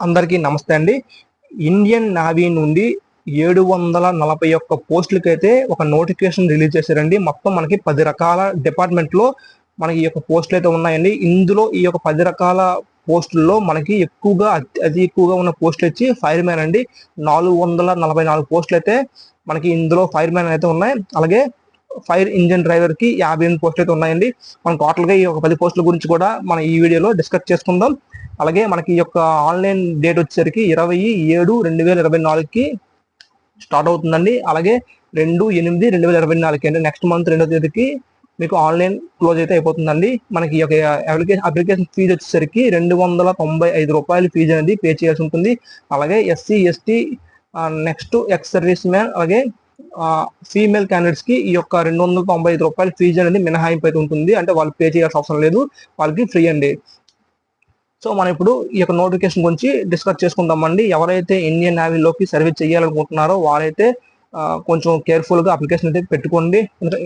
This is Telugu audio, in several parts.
అందరికీ నమస్తే అండి. ఇండియన్ నేవీ నుండి 741 పోస్టులకైతే ఒక నోటిఫికేషన్ రిలీజ్ చేశారండి. మొత్తం మనకి 10 రకాల డిపార్ట్మెంట్లో మనకి ఈ యొక్క పోస్టులు అయితే ఉన్నాయండి. ఇందులో ఈ యొక్క 10 రకాల పోస్టుల్లో మనకి ఎక్కువగా అతి ఎక్కువగా ఉన్న పోస్టులు వచ్చి ఫైర్ మ్యాన్ అండి. 444 పోస్టులు అయితే మనకి ఇందులో ఫైర్ మ్యాన్ అయితే ఉన్నాయి. అలాగే ఫైర్ ఇంజిన్ డ్రైవర్ కి 58 పోస్టులు అయితే ఉన్నాయండి. మనం టోటల్ గా ఈ యొక్క 10 పోస్టుల గురించి కూడా మనం ఈ వీడియోలో డిస్కస్ చేసుకుందాం. అలాగే మనకి ఈ యొక్క ఆన్లైన్ డేట్ వచ్చేసరికి 20/7/2024కి స్టార్ట్ అవుతుందండి. అలాగే 2/8/2024 అంటే నెక్స్ట్ మంత్ 2వ తేదీకి మీకు ఆన్లైన్ క్లోజ్ అయితే అయిపోతుందండి. మనకి ఈ యొక్క అప్లికేషన్ ఫీజు వచ్చేసరికి ₹295 ఫీజు అనేది పే చేయాల్సి ఉంటుంది. అలాగే SC ST next ex service man అలాగే ఫీమేల్ క్యాండిడేట్స్ కి ఈ యొక్క ₹295 ఫీజు అనేది మినహాయింపు అయితే ఉంటుంది. అంటే వాళ్ళు పే చేయాల్సిన అవసరం లేదు, వాళ్ళకి ఫ్రీ అండి. సో మనం ఇప్పుడు ఈ యొక్క నోటిఫికేషన్ గురించి డిస్కస్ చేసుకుందామండి. ఎవరైతే ఇండియన్ నేవీలోకి సర్వీస్ చేయాలనుకుంటున్నారో వారైతే కొంచెం కేర్ఫుల్ గా అప్లికేషన్ అయితే పెట్టుకోండి.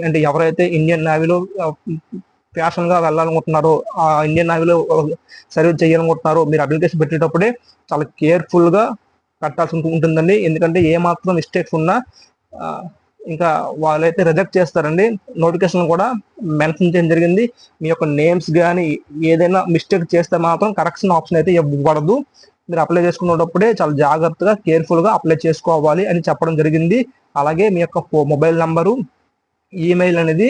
అంటే ఎవరైతే ఇండియన్ నేవీలో ప్యాషన్ గా వెళ్ళాలనుకుంటున్నారో, ఇండియన్ నేవీలో సర్వీస్ చేయాలనుకుంటున్నారో మీరు అప్లికేషన్ పెట్టేటప్పుడే చాలా కేర్ఫుల్ గా పెట్టాల్సి ఉంటుందండి. ఎందుకంటే ఏ మాత్రం మిస్టేక్స్ ఉన్నా ఇంకా వాళ్ళైతే రిజెక్ట్ చేస్తారండి. నోటిఫికేషన్ కూడా మెన్షన్ చేయడం జరిగింది. మీ యొక్క నేమ్స్ కానీ ఏదైనా మిస్టేక్ చేస్తే మాత్రం కరెక్షన్ ఆప్షన్ అయితే ఇవ్వకూడదు. మీరు అప్లై చేసుకునేటప్పుడే చాలా జాగ్రత్తగా కేర్ఫుల్ గా అప్లై చేసుకోవాలి అని చెప్పడం జరిగింది. అలాగే మీ యొక్క మొబైల్ నంబరు, ఈమెయిల్ అనేది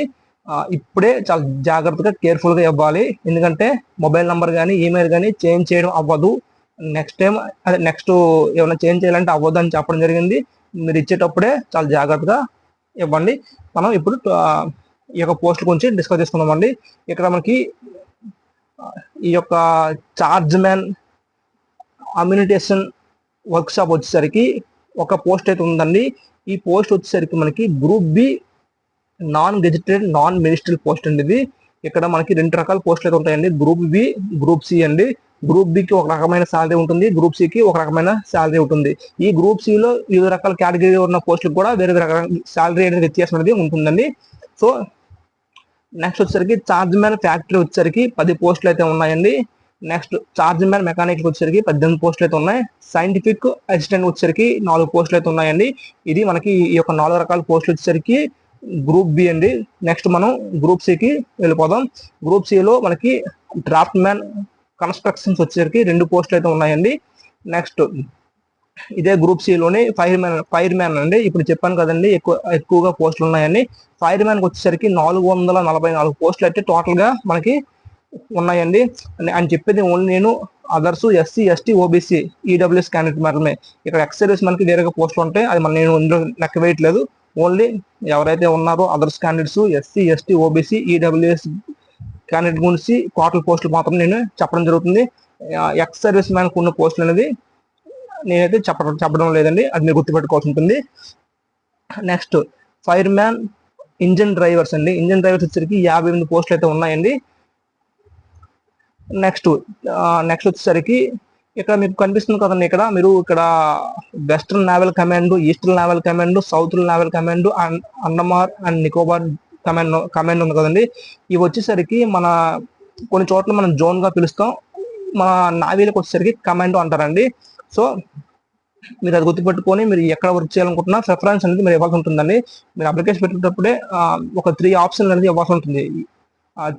ఇప్పుడే చాలా జాగ్రత్తగా కేర్ఫుల్ గా ఇవ్వాలి. ఎందుకంటే మొబైల్ నంబర్ కానీ ఈమెయిల్ కానీ చేంజ్ చేయడం అవ్వదు. నెక్స్ట్ టైం అదే నెక్స్ట్ ఏమైనా చేంజ్ చేయాలంటే అవ్వదు అని చెప్పడం జరిగింది. మీరు ఇచ్చేటప్పుడే చాలా జాగ్రత్తగా ఇవ్వండి. మనం ఇప్పుడు ఈ యొక్క పోస్ట్ గురించి డిస్కస్ చేసుకుందామండి. ఇక్కడ మనకి ఈ యొక్క charge man ammunition workshop వచ్చేసరికి ఒక పోస్ట్ అయితే ఉందండి. ఈ పోస్ట్ వచ్చేసరికి మనకి group B non gazetted non ministerial post అండి. ఇది ఇక్కడ మనకి 2 రకాల పోస్టులు అయితే ఉంటాయండి. గ్రూప్ బి, గ్రూప్ సి అండి. గ్రూప్ బికి ఒక రకమైన శాలరీ ఉంటుంది, గ్రూప్ సికి ఒక రకమైన శాలరీ ఉంటుంది. ఈ గ్రూప్ సిలో వివిధ రకాల కేటగిరీ ఉన్న పోస్టులకు కూడా వేరే రకాల శాలరీ అనేది వ్యత్యాసం అనేది ఉంటుందండి. సో నెక్స్ట్ వచ్చేసరికి చార్జ్ మ్యాన్ ఫ్యాక్టరీ వచ్చేసరికి 10 పోస్టులు అయితే ఉన్నాయండి. నెక్స్ట్ చార్జ్ మ్యాన్ మెకానిక్ వచ్చేసరికి 18 పోస్టులు అయితే ఉన్నాయి. సైంటిఫిక్ అసిస్టెంట్ వచ్చేసరికి 4 పోస్టులు అయితే ఉన్నాయండి. ఇది మనకి ఈ యొక్క 4 రకాల పోస్టులు వచ్చేసరికి గ్రూప్ బి అండి. నెక్స్ట్ మనం గ్రూప్ సికి వెళ్ళిపోదాం. గ్రూప్ సిలో మనకి డ్రాఫ్ట్ మ్యాన్ కన్స్ట్రక్షన్స్ వచ్చేసరికి 2 పోస్టులు అయితే ఉన్నాయండి. నెక్స్ట్ ఇదే గ్రూప్ సిలోని ఫైర్ మ్యాన్ అండి. ఇప్పుడు చెప్పాను కదండి ఎక్కువగా పోస్టులు ఉన్నాయండి. ఫైర్ మ్యాన్కి వచ్చేసరికి 444 పోస్టులు అయితే టోటల్ గా మనకి ఉన్నాయండి అని చెప్పేది ఓన్లీ నేను others SC ST OBC EWS candidate మాత్రమే. ఇక్కడ ఎక్స్ సర్వీస్ మనకి వేరేగా పోస్టులు ఉంటాయి, అది నేను ఇందులో లెక్క వేయట్లేదు. ఓన్లీ ఎవరైతే ఉన్నారో others candidates SC ST OBC EWS candidate గురించి టోటల్ పోస్టులు మాత్రం నేను చెప్పడం జరుగుతుంది. ఎక్స్ సర్వీస్ మ్యాన్ ఉన్న పోస్టులు అనేది నేనైతే చెప్పడం లేదండి, అది మీరు గుర్తుపెట్టుకోవాల్సి ఉంటుంది. Next fire man engine drivers అండి. ఇంజిన్ డ్రైవర్స్ వచ్చేసరికి 58 పోస్టులు అయితే ఉన్నాయండి. నెక్స్ట్ వచ్చేసరికి ఇక్కడ మీకు కనిపిస్తుంది కదండి, ఇక్కడ western naval command, eastern naval command, southern naval command, Andaman and Nicobar command ఉంది కదండి. ఇవి వచ్చేసరికి మన కొన్ని చోట్ల మనం జోన్ గా పిలుస్తాం, మన నావీలకు వచ్చేసరికి కమాండో అంటారండి. సో మీరు అది గుర్తుపెట్టుకొని మీరు ఎక్కడ వర్క్ చేయాలనుకుంటున్నా ప్రిఫరెన్స్ అనేది మీరు ఇవ్వాల్సి ఉంటుందండి. మీరు అప్లికేషన్ పెట్టేటప్పుడే ఒక 3 ఆప్షన్లు అనేది ఇవ్వాల్సి ఉంటుంది.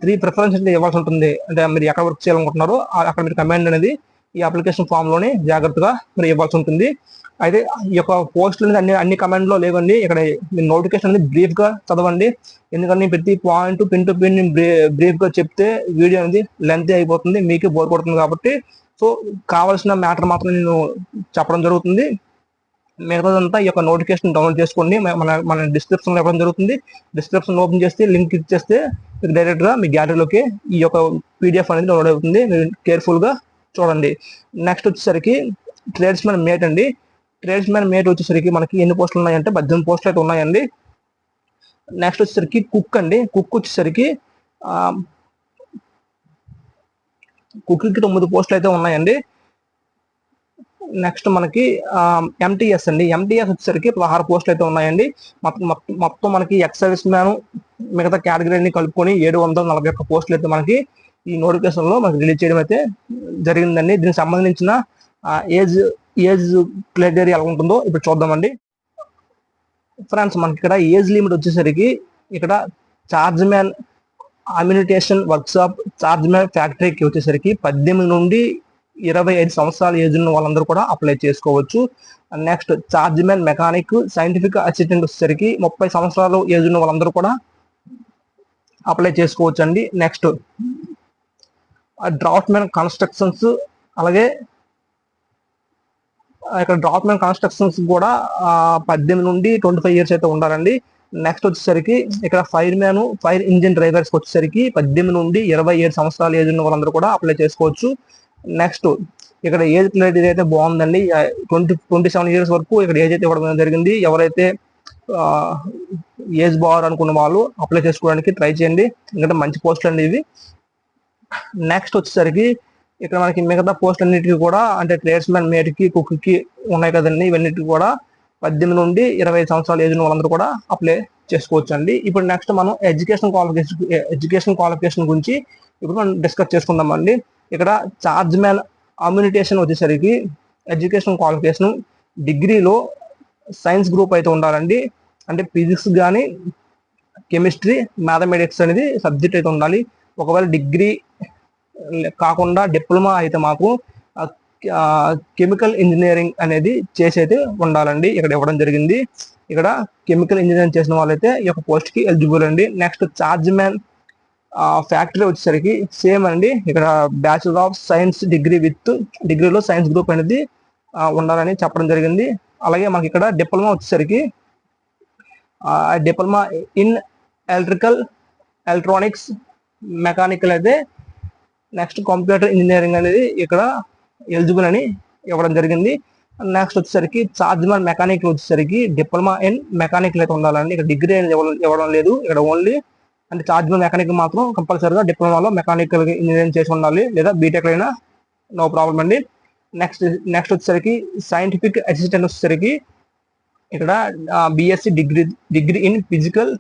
3 ప్రిఫరెన్స్ అనేది ఇవ్వాల్సి ఉంటుంది. అంటే మీరు ఎక్కడ వర్క్ చేయాలనుకుంటున్నారో అక్కడ మీరు కమాండ్ అనేది ఈ అప్లికేషన్ ఫామ్ లోనే జాగ్రత్తగా మీరు ఇవ్వాల్సి ఉంటుంది. అయితే ఈ యొక్క పోస్టులు అనేది అన్ని కమాండ్ లో లేవండి. ఇక్కడ మీరు నోటిఫికేషన్ అనేది బ్రీఫ్ గా చదవండి. ఎందుకంటే ప్రతి point pin to pin brief గా చెప్తే వీడియో అనేది లెంత్ అయిపోతుంది, మీకే బోర్ పడుతుంది. కాబట్టి సో కావాల్సిన మ్యాటర్ మాత్రం నేను చెప్పడం జరుగుతుంది. మిగతాదంతా ఈ యొక్క నోటిఫికేషన్ డౌన్లోడ్ చేసుకోండి. మన డిస్క్రిప్షన్ లో ఇవ్వడం జరుగుతుంది. డిస్క్రిప్షన్ ఓపెన్ చేస్తే లింక్ క్లిక్ చేస్తే మీకు డైరెక్ట్ గా మీ గ్యాలరీలోకి ఈ యొక్క PDF అనేది డౌన్లోడ్ అవుతుంది. మీరు కేర్ఫుల్ గా చూడండి. నెక్స్ట్ వచ్చేసరికి ట్రేడ్స్ మ్యాన్ మేట్ అండి. ట్రేడ్స్ మ్యాన్ మేట్ వచ్చేసరికి మనకి ఎన్ని పోస్టులు ఉన్నాయంటే 18 పోస్టులు అయితే ఉన్నాయండి. నెక్స్ట్ వచ్చేసరికి కుక్ అండి. కుక్ వచ్చేసరికి కుక్కి 9 పోస్టులు అయితే ఉన్నాయండి. నెక్స్ట్ మనకి MTS అండి. MTS వచ్చేసరికి 16 పోస్టులు అయితే ఉన్నాయండి. మొత్తం మనకి ఎక్స్ సర్వీస్ మ్యాన్ మిగతా కేటగిరీని కలుపుకొని 741 పోస్టులు అయితే మనకి ఈ నోటిఫికేషన్ లో మనకి రిలీజ్ చేయడం అయితే జరిగిందండి. దీనికి సంబంధించిన ఏజ్ ఏజ్ క్రైటీరియా ఎలా ఉంటుందో ఇప్పుడు చూద్దామండి. ఫ్రెండ్స్, మనకి ఇక్కడ ఏజ్ లిమిట్ వచ్చేసరికి ఇక్కడ charge man ammunition workshop charge man ఫ్యాక్టరీకి వచ్చేసరికి 18 నుండి 25 సంవత్సరాల ఏజ్ ఉన్న వాళ్ళందరూ కూడా అప్లై చేసుకోవచ్చు. Next charge man mechanic scientific assistant వచ్చేసరికి 30 సంవత్సరాలు ఏజ్ ఉన్న వాళ్ళందరూ కూడా అప్లై చేసుకోవచ్చు అండి. నెక్స్ట్ డ్రాఫ్ట్ మ్యాన్ కన్స్ట్రక్షన్స్, అలాగే ఇక్కడ డ్రాఫ్ట్ మ్యాన్ కన్స్ట్రక్షన్స్ కూడా 18 నుండి 25 ఇయర్స్ అయితే ఉండాలండి. నెక్స్ట్ వచ్చేసరికి ఇక్కడ ఫైర్ ఇంజిన్ డ్రైవర్స్ వచ్చేసరికి 18 నుండి 27 సంవత్సరాల ఏజ్ ఉన్న వాళ్ళందరూ కూడా అప్లై చేసుకోవచ్చు. నెక్స్ట్ ఇక్కడ ఏజ్ క్రైటీరియా అయితే బాగుందండి. 27 ఇయర్స్ వరకు ఇక్కడ ఏజ్ అయితే ఇవ్వడం జరిగింది. ఎవరైతే ఏజ్ బార్ అనుకున్న వాళ్ళు అప్లై చేసుకోవడానికి ట్రై చేయండి, ఎందుకంటే మంచి పోస్టులు అండి ఇవి. నెక్స్ట్ వచ్చేసరికి ఇక్కడ మనకి మిగతా పోస్ట్ అన్నిటికీ కూడా అంటే ట్రేడ్స్ మ్యాన్, మేట్కి, కుక్కి ఉన్నాయి కదండి, ఇవన్నిటికి కూడా 18 నుండి 25 సంవత్సరాల ఏజ్ వాళ్ళందరూ కూడా అప్లై చేసుకోవచ్చు అండి. ఇప్పుడు నెక్స్ట్ మనం ఎడ్యుకేషన్ క్వాలిఫికేషన్ గురించి ఇప్పుడు మనం డిస్కస్ చేసుకుందామండి. ఇక్కడ చార్జ్ మ్యాన్ అమ్యూనిటేషన్ వచ్చేసరికి ఎడ్యుకేషన్ క్వాలిఫికేషన్ డిగ్రీలో సైన్స్ గ్రూప్ అయితే ఉండాలండి. అంటే ఫిజిక్స్ కానీ కెమిస్ట్రీ, మ్యాథమెటిక్స్ అనేది సబ్జెక్ట్ అయితే ఉండాలి. ఒకవేళ డిగ్రీ కాకుండా డిప్లొమా అయితే మాకు కెమికల్ ఇంజనీరింగ్ అనేది చేసి అయితే ఉండాలండి. ఇక్కడ ఇవ్వడం జరిగింది. ఇక్కడ కెమికల్ ఇంజనీరింగ్ చేసిన వాళ్ళైతే ఈ యొక్క పోస్ట్ కి ఎలిజిబుల్ అండి. నెక్స్ట్ చార్జ్ మ్యాన్ ఫ్యాక్టరీ వచ్చేసరికి సేమ్ అండి. ఇక్కడ బ్యాచులర్ ఆఫ్ సైన్స్ డిగ్రీలో సైన్స్ గ్రూప్ అనేది ఉండాలని చెప్పడం జరిగింది. అలాగే మనకి ఇక్కడ డిప్లొమా వచ్చేసరికి డిప్లొమా ఇన్ ఎలక్ట్రానిక్స్, మెకానికల్ అయితే నెక్స్ట్ కంప్యూటర్ ఇంజనీరింగ్ అనేది ఇక్కడ ఎలిజిబుల్ అని ఇవ్వడం జరిగింది. నెక్స్ట్ వచ్చేసరికి చార్జ్ మ్యాన్ మెకానిక్ వచ్చేసరికి డిప్లొమా ఇన్ మెకానికల్ అయితే ఉండాలండి. ఇక్కడ డిగ్రీ అనేది ఇవ్వడం లేదు. ఇక్కడ ఓన్లీ అంటే చార్జ్ మ్యాన్ మెకానిక్ మాత్రం కంపల్సరీగా డిప్లొమాలో మెకానికల్ ఇంజనీరింగ్ చేసి ఉండాలి, లేదా బీటెక్ అయినా నో ప్రాబ్లం అండి. నెక్స్ట్ వచ్చేసరికి సైంటిఫిక్ అసిస్టెంట్ వచ్చేసరికి ఇక్కడ BSc degree in physical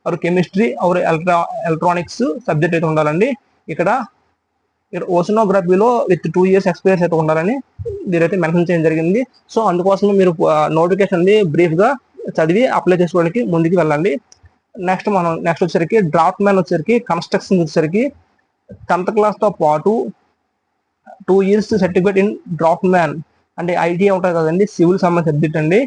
or chemistry or electronics subject అయితే ఉండాలండి. ఇక్కడ ఓషనోగ్రఫీలో విత్ 2 years ఎక్స్పీరియన్స్ అయితే ఉండాలని దీనైతే మెన్షన్ చేయడం జరిగింది. సో అందుకోసం మీరు నోటిఫికేషన్ బ్రీఫ్ గా చదివి అప్లై చేసుకోవడానికి ముందుకు వెళ్ళండి. నెక్స్ట్ వచ్చేసరికి డ్రాఫ్ట్ మ్యాన్ వచ్చేసరికి కన్స్ట్రక్షన్ వచ్చేసరికి 10th క్లాస్ తో పాటు 2 years certificate in draft man అంటే ఐటీఐ ఉంటుంది కదండి, సివిల్ సంబంధించిన సబ్జెక్ట్ అండి.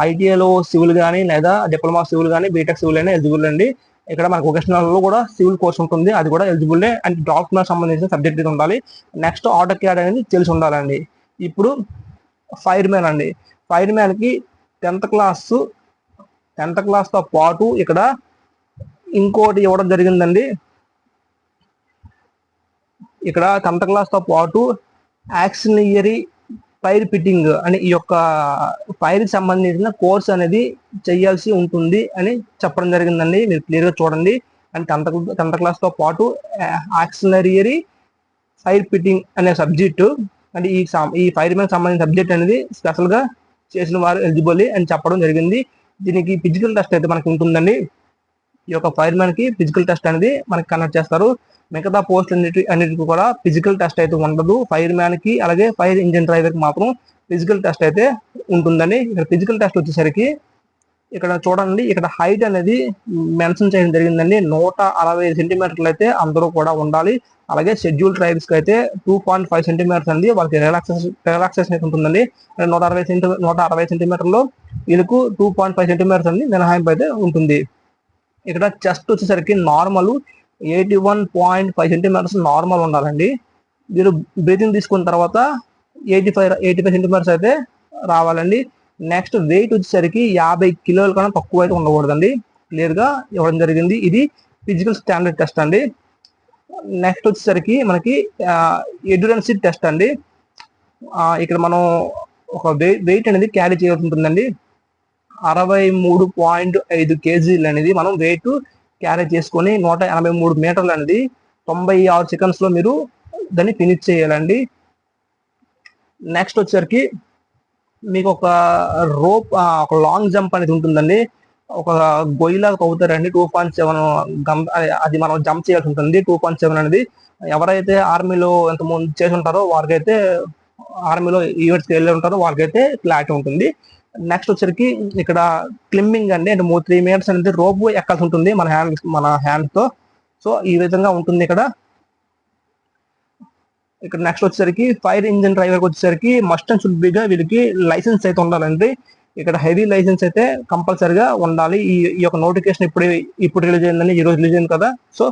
ఐటీఐలో సివిల్ కానీ లేదా డిప్లొమా సివిల్ కానీ బీటెక్ సివిల్ అయినా ఎలిజిబుల్ అండి. ఇక్కడ మనకు వొకేషనల్ లో కూడా సివిల్ కోర్స్ ఉంటుంది, అది కూడా ఎలిజిబుల్ అండ్ డ్రాఫ్ట్ మ్యాన్ సంబంధించిన సబ్జెక్ట్ ఇది ఉండాలి. నెక్స్ట్ ఆటో క్యాడ్ అనేది తెలిసి ఉండాలండి. ఇప్పుడు ఫైర్ మ్యాన్ అండి. ఫైర్ మ్యాన్ కి 10th క్లాస్ తో పాటు ఇక్కడ ఇంకోటి ఇవ్వడం జరిగిందండి. ఇక్కడ 10th క్లాస్ తో పాటు యాక్సిలరీ ఫైర్ ఫిట్టింగ్ అని ఈ యొక్క ఫైర్ కి సంబంధించిన కోర్స్ అనేది చేయాల్సి ఉంటుంది అని చెప్పడం జరిగిందండి. మీరు క్లియర్ గా చూడండి. అండ్ 10th క్లాస్ తో పాటు యాక్సిలరీ ఫైర్ ఫిట్టింగ్ అనే సబ్జెక్టు అంటే ఈ ఫైర్ మ్యాన్ సంబంధించిన సబ్జెక్ట్ అనేది స్పెషల్ గా చేసిన వారు ఎలిజిబుల్ అని చెప్పడం జరిగింది. దీనికి ఫిజికల్ టెస్ట్ అయితే మనకి ఉంటుందండి. ఈ యొక్క ఫైర్ మ్యాన్ కి ఫిజికల్ టెస్ట్ అనేది మనకి కండక్ట్ చేస్తారు. మిగతా పోస్ట్ అన్నిటికీ కూడా ఫిజికల్ టెస్ట్ అయితే ఉండదు. ఫైర్ మ్యాన్ కి అలాగే ఫైర్ ఇంజిన్ డ్రైవర్ కి మాత్రం ఫిజికల్ టెస్ట్ అయితే ఉంటుందండి. ఇక్కడ ఫిజికల్ టెస్ట్ వచ్చేసరికి ఇక్కడ చూడండి, ఇక్కడ హైట్ అనేది మెన్షన్ చేయడం జరిగిందండి. 160 సెంటీమీటర్లు అయితే అందరూ కూడా ఉండాలి. అలాగే షెడ్యూల్ ట్రైబ్స్ కి అయితే 2.5 సెంటీమీటర్స్ అండి వాళ్ళకి రిలాక్సేషన్ అయితే ఉంటుందండి. 160 సెంటీమీటర్లో వీళ్ళకు 2.5 సెంటీమీటర్స్ అండి మినహాయింపు అయితే ఉంటుంది. ఇక్కడ చెస్ట్ వచ్చేసరికి నార్మల్ 81.5 సెంటీమీటర్స్ నార్మల్ ఉండాలండి. మీరు బ్రీతింగ్ తీసుకున్న తర్వాత 85 సెంటీమీటర్స్ అయితే రావాలండి. నెక్స్ట్ వెయిట్ వచ్చేసరికి 50 కిలోల కన్నా తక్కువ అయితే ఉండకూడదండి. క్లియర్ గా ఇవ్వడం జరిగింది. ఇది ఫిజికల్ స్టాండర్డ్ టెస్ట్ అండి. నెక్స్ట్ వచ్చేసరికి మనకి ఎండ్యూరెన్స్ టెస్ట్ అండి. ఇక్కడ మనం ఒక వెయిట్ అనేది క్యారీ చేయాల్సి ఉంటుందండి. 63.5 kgs అనేది మనం వెయిట్ క్యారీ చేసుకొని 183 మీటర్లు అనేది 96 seconds లో మీరు దాన్ని ఫినిష్ చేయాలండి. నెక్స్ట్ వచ్చేసరికి మీకు ఒక రోప్ ఒక లాంగ్ జంప్ అనేది ఉంటుందండి. ఒక గొయ్యిలాగా తవ్వుతారండి. 2.7 అది మనం జంప్ చేయాల్సి ఉంటుంది. 2.7 అనేది ఎవరైతే ఆర్మీలో ఎంతమంది చేసి ఉంటారో వారికైతే ఆర్మీలో ఈవెంట్స్కి వెళ్ళి ఉంటారో వాళ్ళకైతే క్లారిటీ ఉంటుంది. నెక్స్ట్ వచ్చరికి ఇక్కడ క్లింబింగ్ అండి, అంటే 3 మీటర్స్ అనేది రోప్ ఎక్కాల్సి ఉంటుంది మన హ్యాండ్ తో. సో ఈ విధంగా ఉంటుంది ఇక్కడ. నెక్స్ట్ వచ్చేసరికి ఫైర్ ఇంజిన్ డ్రైవర్కి వచ్చేసరికి మస్ట్ అండ్ షుడ్ బిగా వీళ్ళకి లైసెన్స్ అయితే ఉండాలండి. ఇక్కడ హెవీ లైసెన్స్ అయితే కంపల్సరిగా ఉండాలి. ఈ యొక్క నోటిఫికేషన్ ఇప్పుడు రిలీజ్ అయిందని, ఈ రోజు రిలీజ్ అయింది కదా. సో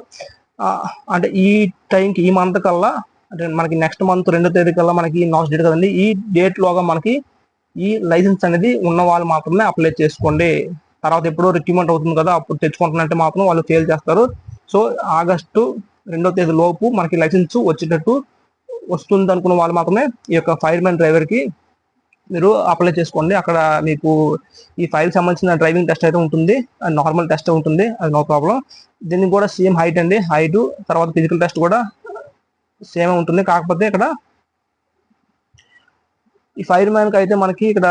అంటే ఈ టైంకి ఈ మంత్ కల్లా, అంటే మనకి నెక్స్ట్ మంత్ 2వ తేదీ కల్లా మనకి లాస్ట్ డేట్ కదండి, ఈ డేట్ లోగా మనకి ఈ లైసెన్స్ అనేది ఉన్న వాళ్ళు మాత్రమే అప్లై చేసుకోండి. తర్వాత ఎప్పుడో రిక్రూట్మెంట్ అవుతుంది కదా, అప్పుడు తెచ్చుకుంటున్నట్టే మాత్రం వాళ్ళు ఫెయిల్ చేస్తారు. సో ఆగస్టు 2వ తేదీ లోపు మనకి లైసెన్స్ వచ్చేటట్టు వస్తుంది అనుకున్న వాళ్ళు మాత్రమే ఈ యొక్క ఫైర్ మ్యాన్ డ్రైవర్ కి మీరు అప్లై చేసుకోండి. అక్కడ మీకు ఈ ఫైర్ సంబంధించిన డ్రైవింగ్ టెస్ట్ అయితే ఉంటుంది, నార్మల్ టెస్ట్ ఉంటుంది, అది నో ప్రాబ్లం. దీనికి కూడా సేమ్ హైట్ అండి, హైట్ తర్వాత ఫిజికల్ టెస్ట్ కూడా సేమ్ ఉంటుంది. కాకపోతే ఇక్కడ ఈ ఫైర్ మ్యాన్ కి అయితే మనకి ఇక్కడ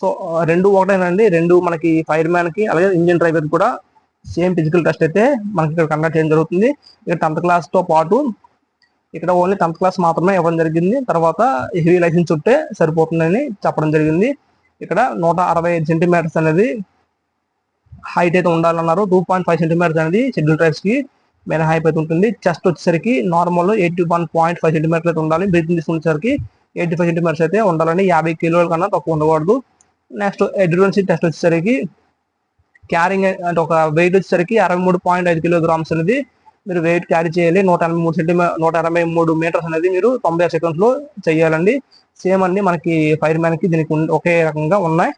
సో 2 ఒకటేనండి. 2 మనకి ఫైర్ మ్యాన్ కి అలాగే ఇంజిన్ డ్రైవర్ కూడా సేమ్ ఫిజికల్ టెస్ట్ అయితే మనకి ఇక్కడ కండక్ట్ చేయడం జరుగుతుంది. ఇక్కడ 10th క్లాస్ తో పాటు ఇక్కడ ఓన్లీ 10th క్లాస్ మాత్రమే ఇవ్వడం జరిగింది. తర్వాత హెవీ లైసెన్స్ ఉంటే సరిపోతుందని చెప్పడం జరిగింది. ఇక్కడ 165 సెంటీమీటర్స్ అనేది హైట్ అయితే ఉండాలన్నారు. 2.5 సెంటీమీటర్స్ అనేది షెడ్యూల్ ట్రైబ్స్ కి మెయిన్ హైట్ అయితే ఉంటుంది. చెస్ట్ వచ్చేసరికి నార్మల్ 81.5 సెంటీమీటర్స్ అయితే ఉండాలి. బ్రీతింగ్ తీసుకునేసరికి 85 సెంటీమీటర్స్ అయితే ఉండాలని, 50 కిలోల కన్నా తక్కువ ఉండకూడదు. నెక్స్ట్ ఎండ్యూరెన్స్ టెస్ట్ వచ్చేసరికి క్యారింగ్ అంటే ఒక వెయిట్ వచ్చేసరికి 63.5 కిలోగ్రామ్స్ అనేది మీరు వెయిట్ క్యారీ చేయాలి. 183 మీటర్స్ అనేది మీరు 96 సెకండ్స్ లో చేయాలండి. సేమ్ అండి మనకి ఫైర్ మ్యాన్ కి దీనికి ఒకే రకంగా ఉన్నాయి.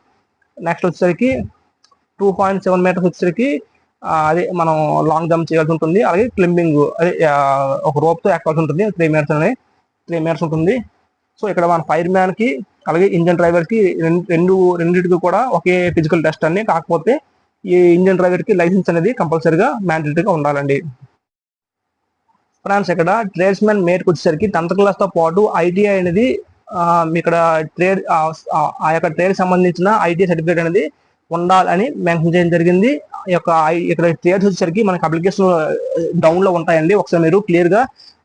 నెక్స్ట్ వచ్చేసరికి 2.7 మీటర్స్ వచ్చేసరికి అదే మనం లాంగ్ జంప్ చేయాల్సి ఉంటుంది. అలాగే క్లింబింగ్ అదే ఒక రోప్ తో ఎక్కాల్సి ఉంటుంది. 3 మీటర్స్ ఉంటుంది. సో ఇక్కడ మన ఫైర్ మ్యాన్ కి అలాగే ఇంజన్ డ్రైవర్ కి రెండింటికి కూడా ఒకే ఫిజికల్ టెస్ట్ అండి. కాకపోతే ఈ ఇంజన్ డ్రైవర్ కి లైసెన్స్ అనేది కంపల్సరీగా మ్యాండేటరీగా ఉండాలండి. ఫ్రెండ్స్ ఇక్కడ ట్రేడ్స్ మ్యాన్ మేట్కి వచ్చేసరికి 10th క్లాస్ తో పాటు ఐటీఐ అనేది ఇక్కడ ట్రేడ్ ఆ యొక్క ట్రేడ్ సంబంధించిన ఐటీఐ సర్టిఫికేట్ అనేది ఉండాలని మెన్షన్ చేయడం జరిగింది. ఇక్కడ ట్రేడ్స్ వచ్చేసరికి మనకి అప్లికేషన్ డౌన్ లో ఉంటాయండి. ఒకసారి మీరు క్లియర్ గా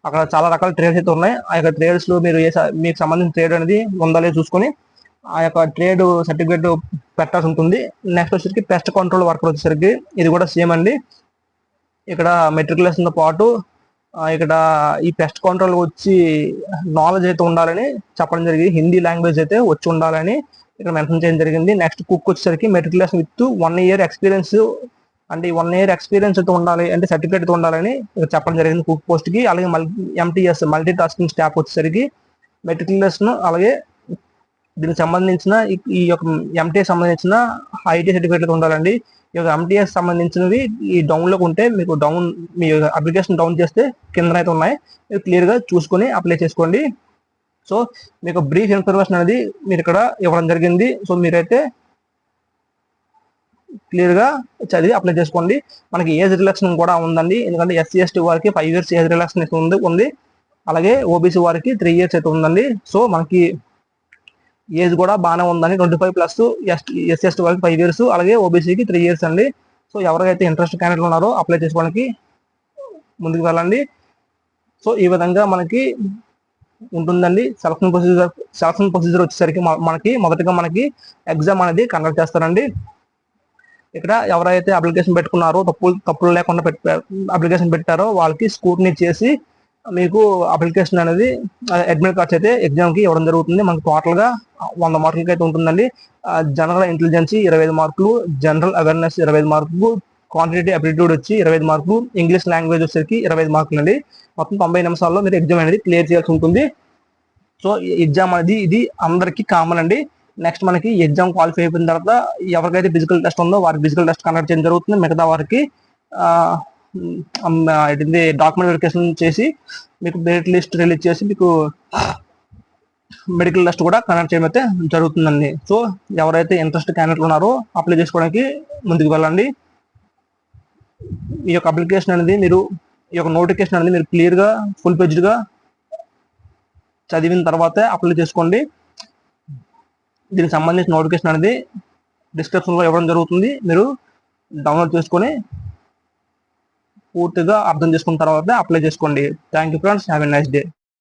అక్కడ చాలా రకాల ట్రేడ్స్ అయితే ఉన్నాయి. ఆ యొక్క ట్రేడ్స్ లో మీరు మీకు సంబంధించిన ట్రేడ్ అనేది ఉందా లేదో చూసుకొని ఆ యొక్క ట్రేడ్ సర్టిఫికేట్ పెట్టాల్సి ఉంటుంది. నెక్స్ట్ వచ్చేసరికి పెస్ట్ కంట్రోల్ వర్కర్ వచ్చేసరికి ఇది కూడా సేమ్ అండి. ఇక్కడ మెట్రికులేషన్ తో పాటు ఇక్కడ ఈ పెస్ట్ కంట్రోల్ వచ్చి నాలెడ్జ్ అయితే ఉండాలని చెప్పడం జరిగింది. హిందీ లాంగ్వేజ్ అయితే వచ్చి ఉండాలని ఇక్కడ మెన్షన్ చేయడం జరిగింది. నెక్స్ట్ కుక్ వచ్చేసరికి మెట్రికులేషన్ విత్ 1 ఇయర్ ఎక్స్పీరియన్స్, అంటే 1 ఇయర్ ఎక్స్పీరియన్స్ అయితే ఉండాలి, అంటే సర్టిఫికేట్ అయితే ఉండాలని చెప్పడం జరిగింది కుక్ పోస్ట్ కి. అలాగే ఎంటీఎస్ మల్టీ టాస్కింగ్ స్టాఫ్ వచ్చేసరికి మెట్రికులేషన్ అలాగే దీనికి సంబంధించిన ఈ యొక్క ఎంటీఎస్ సంబంధించిన ఐటీ సర్టిఫికేట్ అయితే ఉండాలండి. ఈ యొక్క ఎంటీఎస్ సంబంధించినవి ఈ డౌన్ లోకి ఉంటే మీకు మీ అప్లికేషన్ డౌన్ చేస్తే కింద అయితే ఉన్నాయి, మీరు క్లియర్ గా చూసుకొని అప్లై చేసుకోండి. సో మీకు బ్రీఫ్ ఇన్ఫర్మేషన్ అనేది మీరు ఇక్కడ ఇవ్వడం జరిగింది. సో మీరైతే క్లియర్ గా చదివి అప్లై చేసుకోండి. మనకి ఏజ్ రిలాక్షన్ కూడా ఉందండి, ఎందుకంటే ఎస్సీ ఎస్టీ వారికి 5 years ఏజ్ రిలాక్షన్ ఉంది. అలాగే ఓబీసీ వారికి 3 years అయితే ఉందండి. సో మనకి ఏజ్ కూడా బాగానే ఉందండి. 25+ ఎస్సీ ఎస్టీ వారికి 5 years, అలాగే ఓబీసీకి 3 years అండి. సో ఎవరికైతే ఇంట్రెస్ట్ క్యాండిడేట్లు ఉన్నారో అప్లై చేసుకోవడానికి ముందుకు వెళ్ళండి. సో ఈ విధంగా మనకి ఉంటుందండి సెలక్షన్ ప్రొసీజర్ వచ్చేసరికి మనకి మొదటగా మనకి ఎగ్జామ్ అనేది కండక్ట్ చేస్తారండి. ఇక్కడ ఎవరైతే అప్లికేషన్ పెట్టుకున్నారో తప్పులు లేకుండా అప్లికేషన్ పెట్టారో వాళ్ళకి స్క్రూటినీ చేసి మీకు అప్లికేషన్ అనేది అడ్మిట్ కార్డ్స్ అయితే ఎగ్జామ్ కి ఇవ్వడం జరుగుతుంది. మనకి టోటల్ గా 100 మార్కులకి అయితే ఉంటుందండి. జనరల్ ఇంటెలిజెన్స్ 25 మార్కులు, జనరల్ అవేర్నెస్ 25 మార్కులు, క్వాంటిటేటివ్ అప్టిట్యూడ్ వచ్చి 25 మార్కులు, ఇంగ్లీష్ లాంగ్వేజ్ వచ్చేసరికి 25 మార్కులు అండి. మొత్తం 90 నిమిషాల్లో మీరు ఎగ్జామ్ అనేది క్లియర్ చేయాల్సి ఉంటుంది. సో ఎగ్జామ్ అనేది ఇది అందరికీ కామన్ అండి. నెక్స్ట్ మనకి ఎగ్జామ్ క్వాలిఫై అయిపోయిన తర్వాత ఎవరికైతే ఫిజికల్ టెస్ట్ ఉందో వారికి ఫిజికల్ టెస్ట్ కండక్ట్ చేయడం జరుగుతుంది. మిగతా వారికి డాక్యుమెంట్ వెరిఫికేషన్ చేసి మీకు మెరిట్ లిస్ట్ రిలీజ్ చేసి మీకు మెడికల్ టెస్ట్ కూడా కండక్ట్ చేయడం అయితే జరుగుతుందండి. సో ఎవరైతే ఇంట్రెస్ట్ క్యాండిడేట్లు ఉన్నారో అప్లై చేసుకోవడానికి ముందుకు వెళ్ళండి. ఈ యొక్క అప్లికేషన్ అనేది ఈ యొక్క నోటిఫికేషన్ అనేది మీరు క్లియర్ గా ఫుల్ పేజ్డ్ గా చదివిన తర్వాతే అప్లై చేసుకోండి. దీనికి సంబంధించిన నోటిఫికేషన్ అనేది డిస్క్రిప్షన్ లో ఇవ్వడం జరుగుతుంది, మీరు డౌన్లోడ్ చేసుకొని పూర్తిగా అర్థం చేసుకున్న తర్వాత అప్లై చేసుకోండి. Thank you friends, have a nice day.